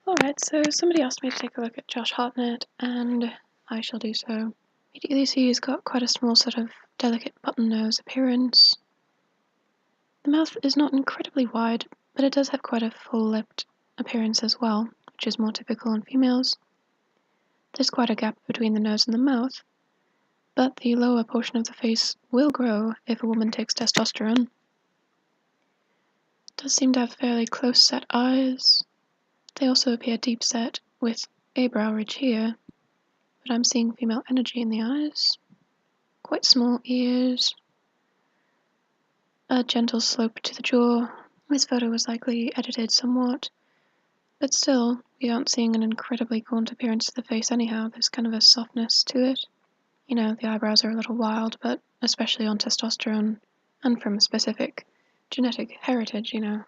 Alright, so somebody asked me to take a look at Josh Hartnett, and I shall do so. Immediately see he's got quite a small sort of delicate button nose appearance. The mouth is not incredibly wide, but it does have quite a full-lipped appearance as well, which is more typical in females. There's quite a gap between the nose and the mouth, but the lower portion of the face will grow if a woman takes testosterone. It does seem to have fairly close-set eyes. They also appear deep-set, with a brow ridge here, but I'm seeing female energy in the eyes. Quite small ears. A gentle slope to the jaw. This photo was likely edited somewhat, but still, we aren't seeing an incredibly gaunt appearance to the face anyhow. There's kind of a softness to it. You know, the eyebrows are a little wild, but especially on testosterone, and from a specific genetic heritage, you know,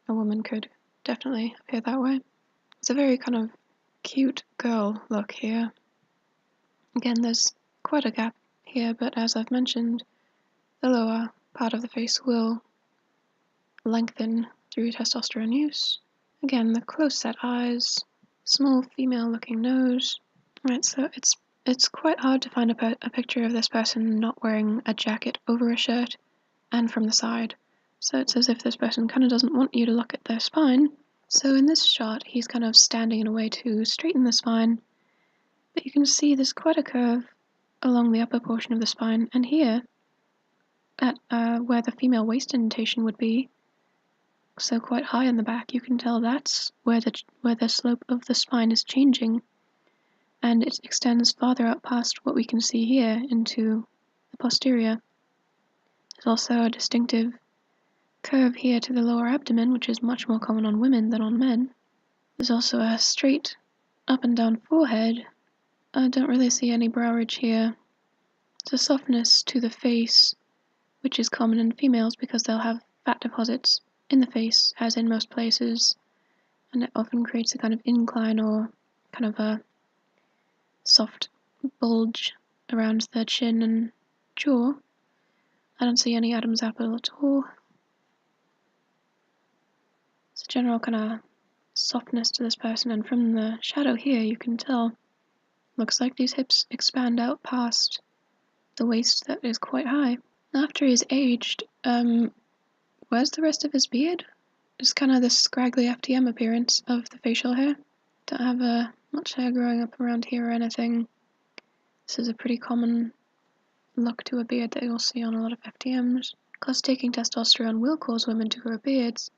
a woman could definitely appear that way. It's a very kind of cute girl look here. Again, there's quite a gap here, but as I've mentioned, the lower part of the face will lengthen through testosterone use. Again, the close-set eyes, small female-looking nose. Right, so it's quite hard to find a picture of this person not wearing a jacket over a shirt and from the side. So it's as if this person kind of doesn't want you to look at their spine. So in this shot, he's kind of standing in a way to straighten the spine, but you can see there's quite a curve along the upper portion of the spine, and here, at where the female waist indentation would be, so quite high in the back, you can tell that's where the slope of the spine is changing, and it extends farther out past what we can see here into the posterior. There's also a distinctive curve here to the lower abdomen, which is much more common on women than on men. There's also a straight up and down forehead. I don't really see any brow ridge here. There's a softness to the face, which is common in females because they'll have fat deposits in the face, as in most places, and it often creates a kind of incline or kind of a soft bulge around the chin and jaw. I don't see any Adam's apple at all. It's a general kind of softness to this person, and from the shadow here you can tell, looks like these hips expand out past the waist that is quite high. After he's aged, where's the rest of his beard? Just kind of this scraggly FTM appearance of the facial hair. Don't have much hair growing up around here or anything. This is a pretty common look to a beard that you'll see on a lot of FTMs. Because taking testosterone will cause women to grow beards,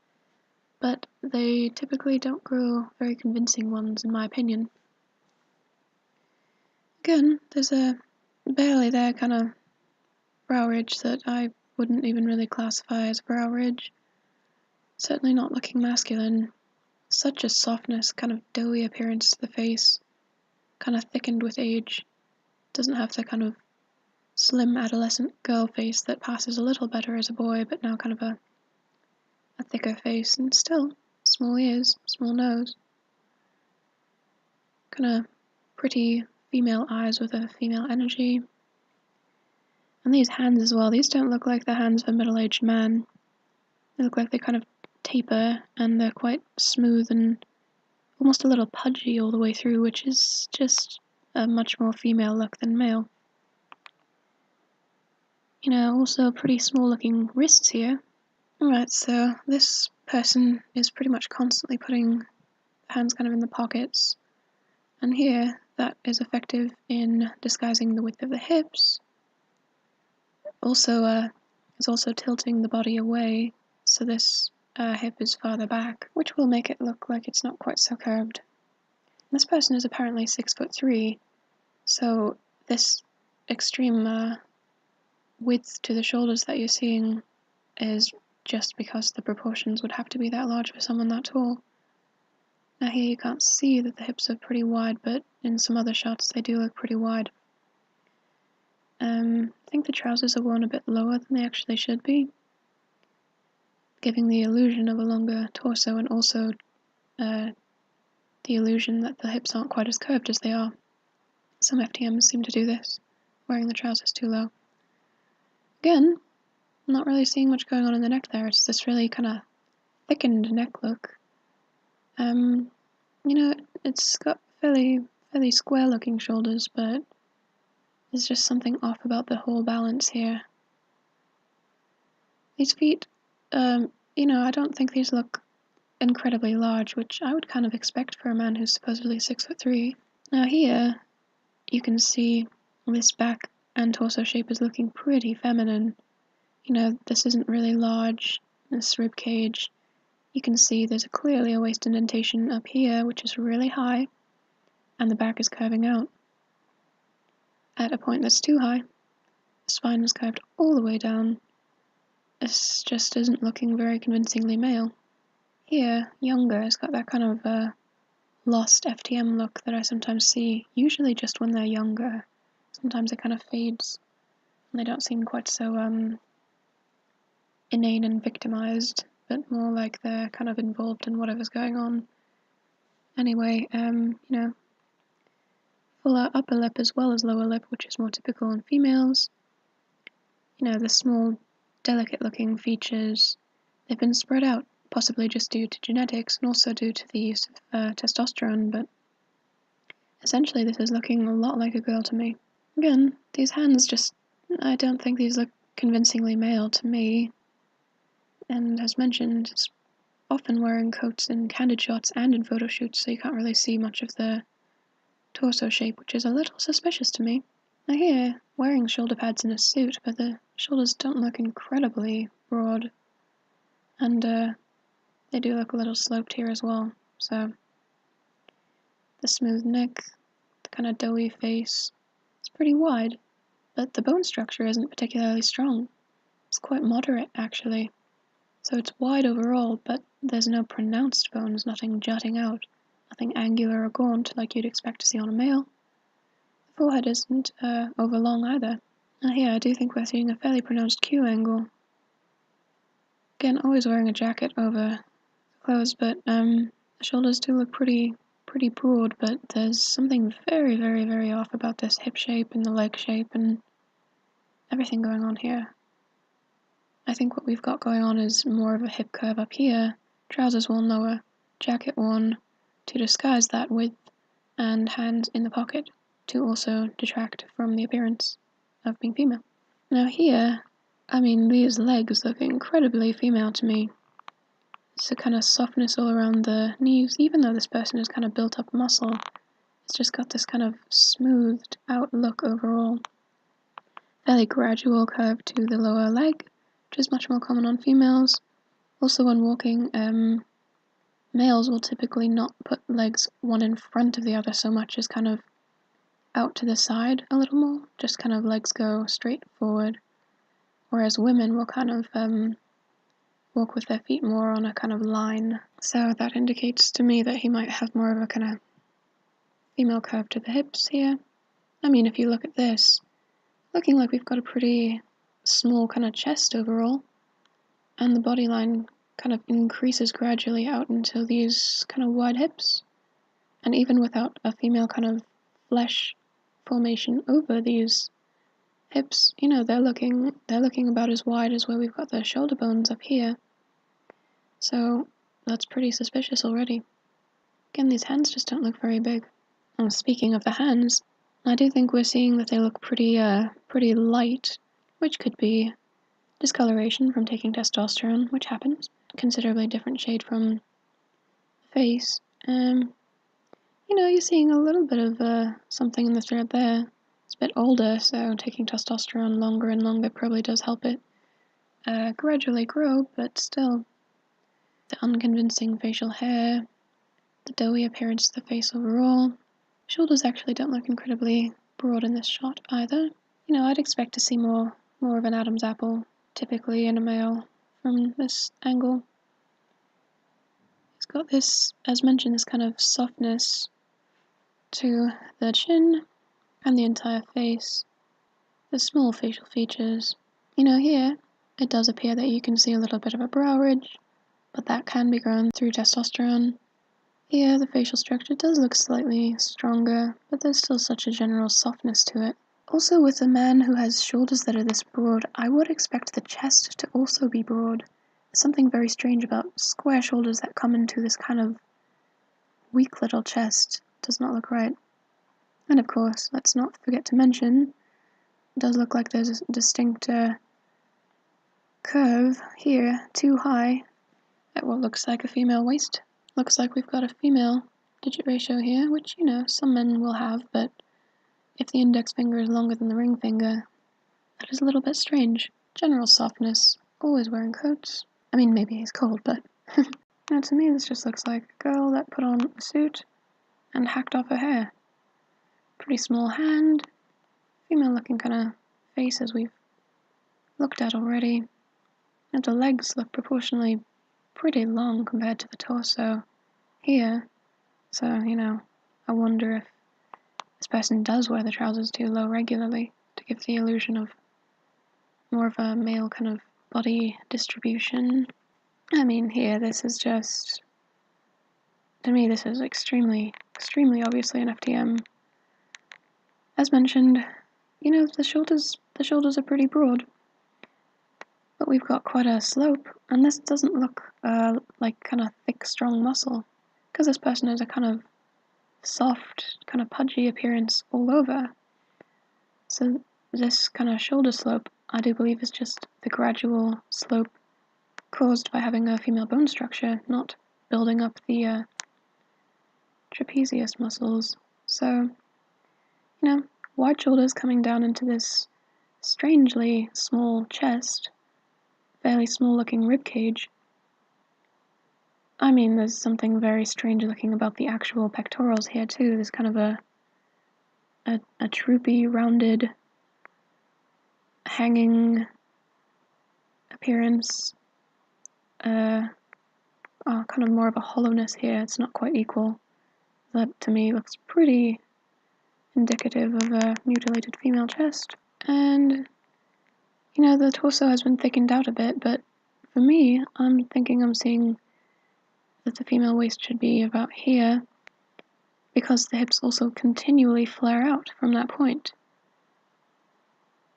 but they typically don't grow very convincing ones, in my opinion. Again, there's a barely there kind of brow ridge that I wouldn't even really classify as a brow ridge. Certainly not looking masculine. Such a softness, kind of doughy appearance to the face, kind of thickened with age. Doesn't have the kind of slim adolescent girl face that passes a little better as a boy, but now kind of a thicker face, and still small ears, small nose. Kind of pretty female eyes with a female energy. And these hands as well, these don't look like the hands of a middle-aged man. They look like they kind of taper, and they're quite smooth and almost a little pudgy all the way through, which is just a much more female look than male. You know, also pretty small looking wrists here. Alright, so this person is pretty much constantly putting the hands kind of in the pockets, and here that is effective in disguising the width of the hips. Also, is also tilting the body away, so this hip is farther back, which will make it look like it's not quite so curved. This person is apparently 6'3", so this extreme width to the shoulders that you're seeing is just because the proportions would have to be that large for someone that tall. Now here you can't see that the hips are pretty wide, but in some other shots they do look pretty wide. I think the trousers are worn a bit lower than they actually should be, giving the illusion of a longer torso, and also the illusion that the hips aren't quite as curved as they are. Some FTMs seem to do this, wearing the trousers too low. Again, I'm not really seeing much going on in the neck there. It's this really kind of thickened neck look. You know, it's got fairly square-looking shoulders, but there's just something off about the whole balance here. These feet, I don't think these look incredibly large, which I would kind of expect for a man who's supposedly 6'3". Now here, you can see this back and torso shape is looking pretty feminine. This isn't really large, this rib cage. You can see there's clearly a waist indentation up here, which is really high, and the back is curving out at a point that's too high. The spine is curved all the way down. This just isn't looking very convincingly male. Here, younger, has got that kind of lost FTM look that I sometimes see, usually just when they're younger. Sometimes it kind of fades, and they don't seem quite so inane and victimized, but more like they're kind of involved in whatever's going on. Anyway, fuller upper lip as well as lower lip, which is more typical in females. The small, delicate-looking features, they've been spread out, possibly just due to genetics and also due to the use of testosterone, but essentially this is looking a lot like a girl to me. Again, these hands I don't think these look convincingly male to me, and as mentioned, it's often wearing coats in candid shots and in photo shoots, so you can't really see much of the torso shape, which is a little suspicious to me. Now here, wearing shoulder pads in a suit, but the shoulders don't look incredibly broad, and they do look a little sloped here as well, so the smooth neck, the kind of doughy face, it's pretty wide, but the bone structure isn't particularly strong. It's quite moderate, actually. So it's wide overall, but there's no pronounced bones, nothing jutting out, nothing angular or gaunt like you'd expect to see on a male. The forehead isn't overlong either. Now here I do think we're seeing a fairly pronounced Q angle. Again, always wearing a jacket over the clothes, but the shoulders do look pretty broad, but there's something very, very, very off about this hip shape and the leg shape and everything going on here. I think what we've got going on is more of a hip curve up here, trousers worn lower, jacket worn to disguise that width, and hands in the pocket to also detract from the appearance of being female. Now here, these legs look incredibly female to me. It's a kind of softness all around the knees, even though this person has kind of built up muscle. It's just got this kind of smoothed out look overall. Fairly gradual curve to the lower leg, which is much more common on females. Also when walking, males will typically not put legs one in front of the other so much as kind of out to the side a little more, just kind of legs go straight forward, whereas women will kind of walk with their feet more on a kind of line. So that indicates to me that he might have more of a kind of female curve to the hips here. If you look at this, looking like we've got a pretty small kind of chest overall, and the body line kind of increases gradually out into these kind of wide hips. And even without a female kind of flesh formation over these hips, they're looking about as wide as where we've got the shoulder bones up here. So that's pretty suspicious already. Again, these hands just don't look very big. And speaking of the hands, I do think we're seeing that they look pretty light, which could be discoloration from taking testosterone, which happens. Considerably different shade from the face. You're seeing a little bit of something in the throat there. It's a bit older, so taking testosterone longer and longer probably does help it gradually grow, but still. The unconvincing facial hair, the doughy appearance of the face overall. Shoulders actually don't look incredibly broad in this shot either. I'd expect to see more of an Adam's apple, typically in a male, from this angle. It's got this, as mentioned, this kind of softness to the chin and the entire face, the small facial features. Here, it does appear that you can see a little bit of a brow ridge, but that can be grown through testosterone. Here, the facial structure does look slightly stronger, but there's still such a general softness to it. Also, with a man who has shoulders that are this broad, I would expect the chest to also be broad. There's something very strange about square shoulders that come into this kind of weak little chest does not look right. And of course, let's not forget to mention, it does look like there's a distinct curve here, too high, at what looks like a female waist. Looks like we've got a female digit ratio here, which, you know, some men will have, but if the index finger is longer than the ring finger, that is a little bit strange. General softness, always wearing coats. I mean, maybe he's cold, but no, to me this just looks like a girl that put on a suit and hacked off her hair. Pretty small hand, female looking kind of face as we've looked at already. And the legs look proportionally pretty long compared to the torso here. So, you know, I wonder if this person does wear the trousers too low regularly to give the illusion of more of a male kind of body distribution. I mean, here, this is just, to me, this is extremely obviously an FTM. As mentioned, you know, the shoulders are pretty broad, but we've got quite a slope, and this doesn't look like kind of thick, strong muscle, because this person has a kind of soft, kind of pudgy appearance all over. So this kind of shoulder slope, I do believe, is just the gradual slope caused by having a female bone structure, not building up the trapezius muscles. So, you know, wide shoulders coming down into this strangely small chest, fairly small looking rib cage. I mean, there's something very strange looking about the actual pectorals here too. There's kind of a droopy, rounded, hanging appearance. Kind of more of a hollowness here. It's not quite equal. That to me looks pretty indicative of a mutilated female chest. And, you know, the torso has been thickened out a bit, but for me, I'm thinking I'm seeing that the female waist should be about here, because the hips also continually flare out from that point.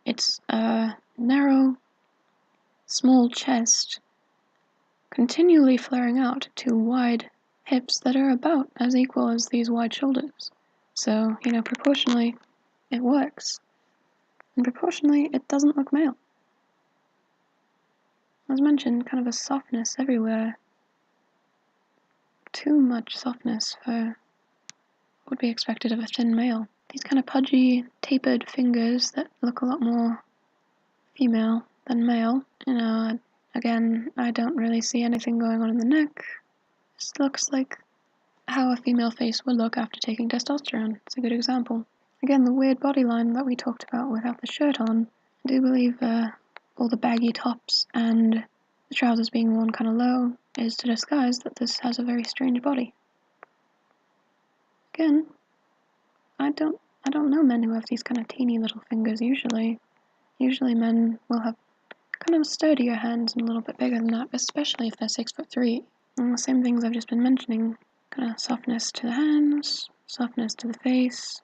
It's a narrow, small chest, continually flaring out to wide hips that are about as equal as these wide shoulders. So, you know, proportionally, it works. And proportionally, it doesn't look male. As mentioned, kind of a softness everywhere. Too much softness for what would be expected of a thin male. These kind of pudgy, tapered fingers that look a lot more female than male. You know, again, I don't really see anything going on in the neck. This looks like how a female face would look after taking testosterone. It's a good example. Again, the weird body line that we talked about without the shirt on. I do believe all the baggy tops and the trousers being worn kind of low is to disguise that this has a very strange body. Again, I don't know men who have these kind of teeny little fingers usually. Usually men will have kind of sturdier hands and a little bit bigger than that, especially if they're 6'3". And the same things I've just been mentioning. Kind of softness to the hands, softness to the face,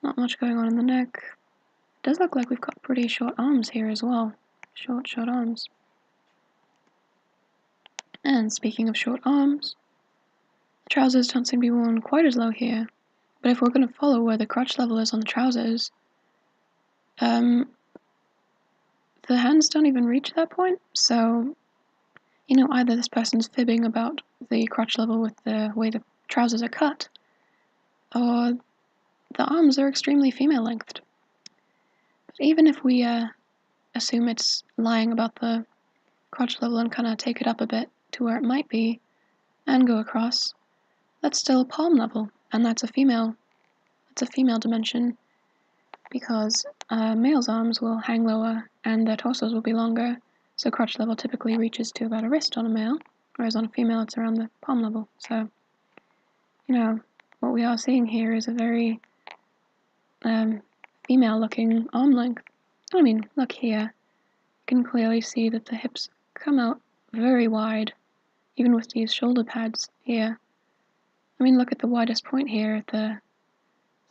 not much going on in the neck. It does look like we've got pretty short arms here as well. Short arms. And speaking of short arms, the trousers don't seem to be worn quite as low here. But if we're going to follow where the crotch level is on the trousers, the hands don't even reach that point. So, you know, either this person's fibbing about the crotch level with the way the trousers are cut, or the arms are extremely female-lengthed. But even if we assume it's lying about the crotch level and kind of take it up a bit to where it might be, and go across, that's still palm level, and that's a female dimension, because males' arms will hang lower and their torsos will be longer, so crotch level typically reaches to about a wrist on a male, whereas on a female it's around the palm level. So, you know, what we are seeing here is a very female-looking arm length. I mean, look here. You can clearly see that the hips come out very wide, even with these shoulder pads here. I mean, look at the widest point here at the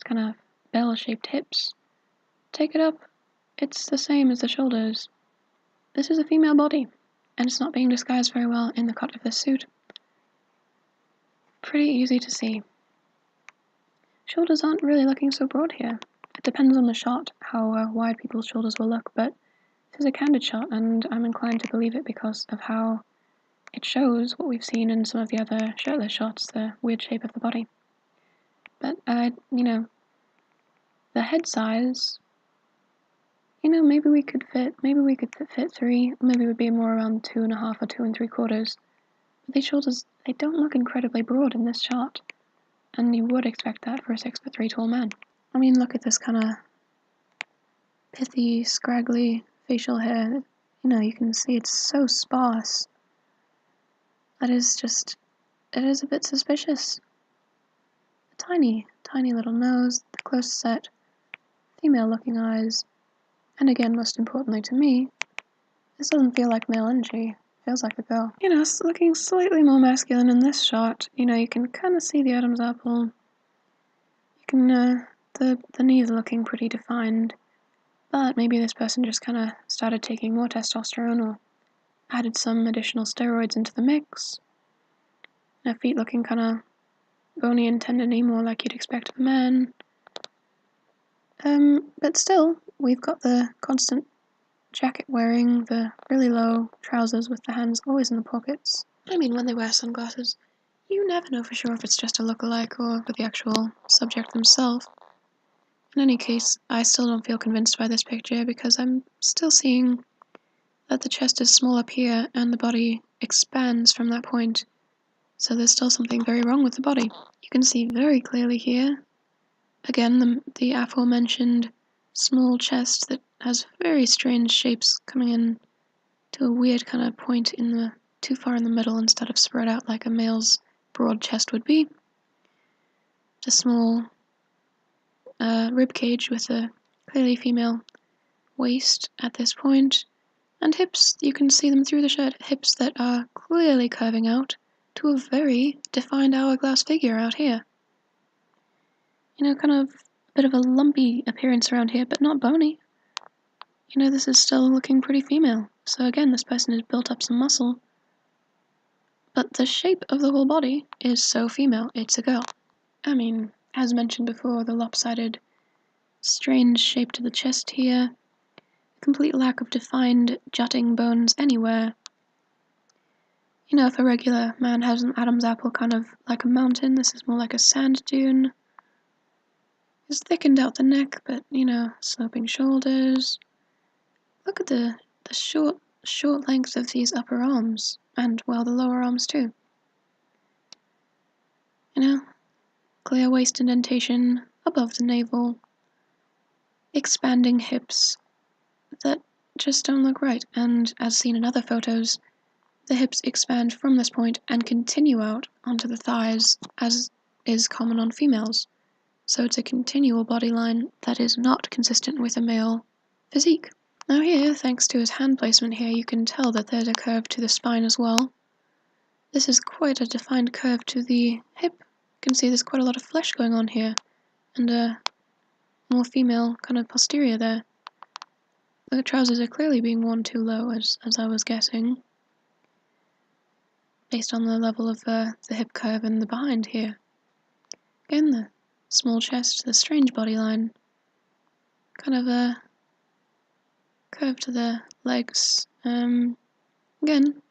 kind of bell-shaped hips. Take it up, it's the same as the shoulders. This is a female body, and it's not being disguised very well in the cut of this suit. pretty easy to see. Shoulders aren't really looking so broad here. It depends on the shot, how wide people's shoulders will look, but this is a candid shot, and I'm inclined to believe it because of how it shows what we've seen in some of the other shirtless shots, the weird shape of the body. But, the head size, maybe we could fit 3, or maybe it would be more around 2.5 or 2 3/4. But these shoulders, they don't look incredibly broad in this shot, and you would expect that for a 6'3" tall man. I mean, look at this kind of pithy, scraggly facial hair. You can see it's so sparse. That is just, it is a bit suspicious. A tiny, tiny little nose, the close set, female-looking eyes, and again, most importantly to me, this doesn't feel like male energy. It feels like a girl. It's looking slightly more masculine in this shot. You can kind of see the Adam's apple. You can, the knees are looking pretty defined. But maybe this person just kind of started taking more testosterone or added some additional steroids into the mix. Their feet looking kind of bony and tendony, more like you'd expect of a man. But still, we've got the constant jacket wearing, the really low trousers with the hands always in the pockets. I mean, when they wear sunglasses, you never know for sure if it's just a lookalike or for the actual subject themselves. In any case, I still don't feel convinced by this picture because I'm still seeing that the chest is small up here and the body expands from that point. So there's still something very wrong with the body. You can see very clearly here, again, the aforementioned small chest that has very strange shapes coming in to a weird kind of point too far in the middle instead of spread out like a male's broad chest would be. The small rib cage with a clearly female waist at this point, and hips, you can see them through the shirt, hips that are clearly curving out to a very defined hourglass figure out here. Kind of a bit of a lumpy appearance around here, but not bony. This is still looking pretty female. So again, this person has built up some muscle, but the shape of the whole body is so female, it's a girl. I mean, as mentioned before, the lopsided, strange shape to the chest here, complete lack of defined jutting bones anywhere. If a regular man has an Adam's apple kind of like a mountain, this is more like a sand dune. It's thickened out the neck, but, sloping shoulders. Look at the short length of these upper arms, and, well, the lower arms too. Clear waist indentation above the navel, expanding hips that just don't look right, and as seen in other photos, the hips expand from this point and continue out onto the thighs, as is common on females. So it's a continual body line that is not consistent with a male physique. Now here, thanks to his hand placement here, you can tell that there's a curve to the spine as well. This is quite a defined curve to the hip. You can see there's quite a lot of flesh going on here, and a more female kind of posterior there. The trousers are clearly being worn too low, as I was guessing, based on the level of the hip curve and the behind here. Again, the small chest, the strange body line, kind of a curve to the legs. Again,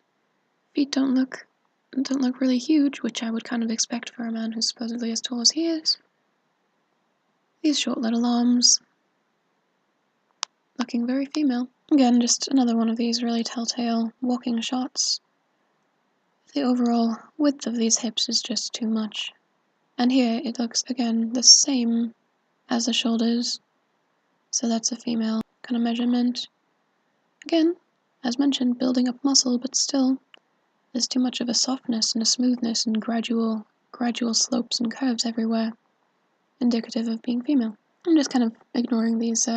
feet don't look really huge, which I would kind of expect for a man who's supposedly as tall as he is. These short little arms, looking very female. Again, just another one of these really telltale walking shots. The overall width of these hips is just too much. And here it looks, again, the same as the shoulders. So that's a female kind of measurement. Again, as mentioned, building up muscle, but still, there's too much of a softness and a smoothness and gradual slopes and curves everywhere, indicative of being female. I'm just kind of ignoring these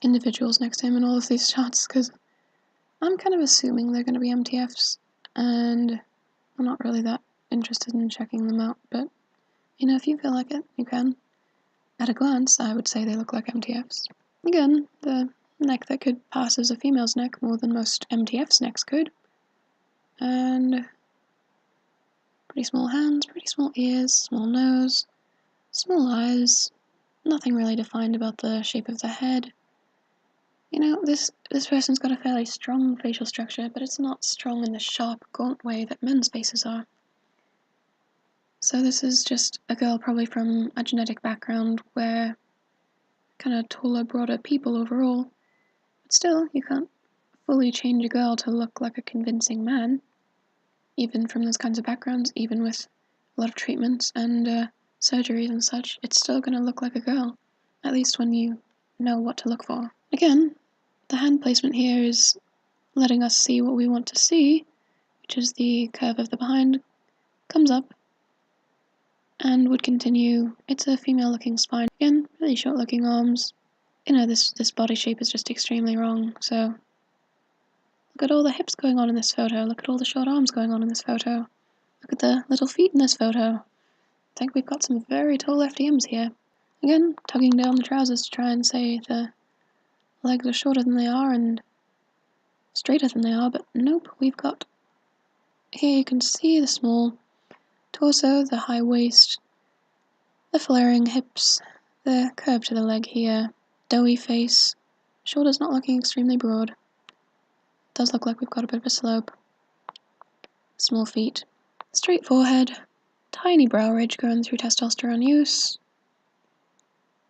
individuals next to him in all of these shots, because I'm kind of assuming they're going to be MTFs, and I'm not really that interested in checking them out, but, if you feel like it, you can. At a glance, I would say they look like MTFs. Again, the neck that could pass as a female's neck more than most MTFs' necks could. And Pretty small hands, pretty small ears, small nose, small eyes. Nothing really defined about the shape of the head. You know, this person's got a fairly strong facial structure, but it's not strong in the sharp, gaunt way that men's faces are. So this is just a girl probably from a genetic background where kind of taller, broader people overall. But still, you can't fully change a girl to look like a convincing man, even from those kinds of backgrounds, even with a lot of treatments and surgeries and such. It's still going to look like a girl, at least when you know what to look for. Again, the hand placement here is letting us see what we want to see, which is the curve of the behind, comes up, and would continue. It's a female-looking spine. Again, really short-looking arms. You know, this body shape is just extremely wrong, so look at all the hips going on in this photo, look at all the short arms going on in this photo, look at the little feet in this photo. I think we've got some very tall FDMs here. Again, tugging down the trousers to try and say the legs are shorter than they are and straighter than they are, but nope, we've got... Here you can see the small torso, the high waist, the flaring hips, the curve to the leg here, doughy face, shoulders not looking extremely broad. Does look like we've got a bit of a slope. Small feet, straight forehead, tiny brow ridge going through testosterone use,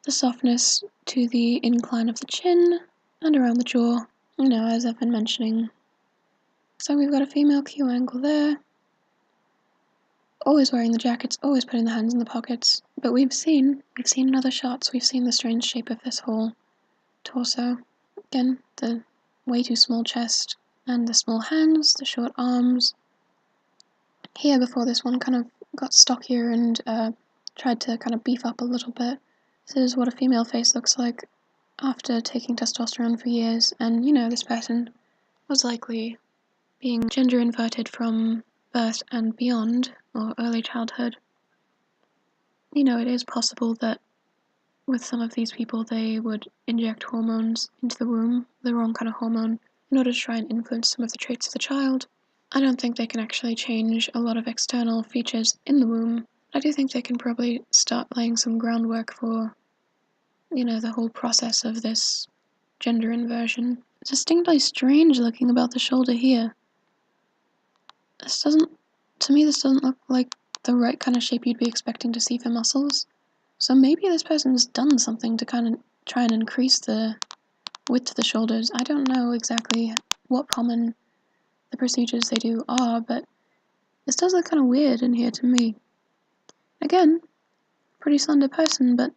the softness to the incline of the chin and around the jaw, you know, as I've been mentioning. So we've got a female Q angle there, always wearing the jackets, always putting the hands in the pockets, but we've seen in other shots, we've seen the strange shape of this whole torso. Again, the way too small chest, and the small hands, the short arms. Here before this one kind of got stockier and tried to kind of beef up a little bit. This is what a female face looks like after taking testosterone for years, and you know, this person was likely being gender inverted from birth and beyond, or early childhood. You know, it is possible that with some of these people they would inject hormones into the womb, the wrong kind of hormone, in order to try and influence some of the traits of the child. I don't think they can actually change a lot of external features in the womb. I do think they can probably start laying some groundwork for, you know, the whole process of this gender inversion. It's distinctly strange looking about the shoulder here. To me this doesn't look like the right kind of shape you'd be expecting to see for muscles. So maybe this person's done something to kind of try and increase the width of the shoulders. I don't know exactly what common the procedures they do are, but this does look kind of weird in here to me. Again, pretty slender person, but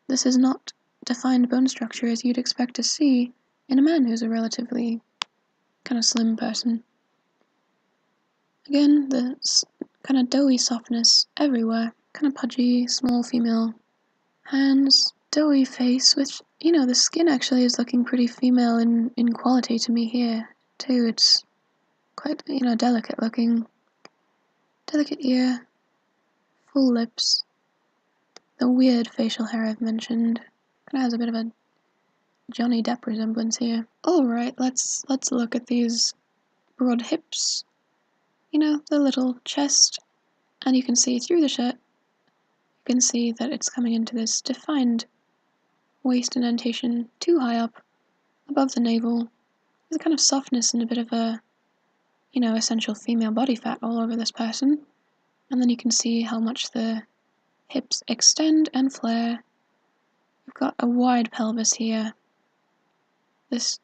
this is not defined bone structure as you'd expect to see in a man who's a relatively kind of slim person. Again, the kind of doughy softness everywhere, kind of pudgy, small female hands, doughy face, which, you know, the skin actually is looking pretty female in quality to me here, too. It's quite, you know, delicate looking. Delicate ear, full lips, the weird facial hair I've mentioned. Kinda has a bit of a Johnny Depp resemblance here. Alright, let's look at these broad hips. You know, the little chest, and you can see through the shirt, you can see that it's coming into this defined waist indentation too high up, above the navel. There's a kind of softness and a bit of a, you know, essential female body fat all over this person. And then you can see how much the hips extend and flare. We've got a wide pelvis here. This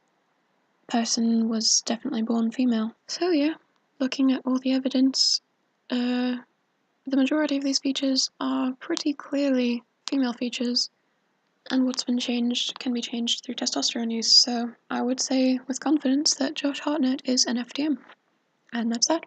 person was definitely born female. So yeah, looking at all the evidence, the majority of these features are pretty clearly female features, and what's been changed can be changed through testosterone use, so I would say with confidence that Josh Hartnett is an FDM. And that's that.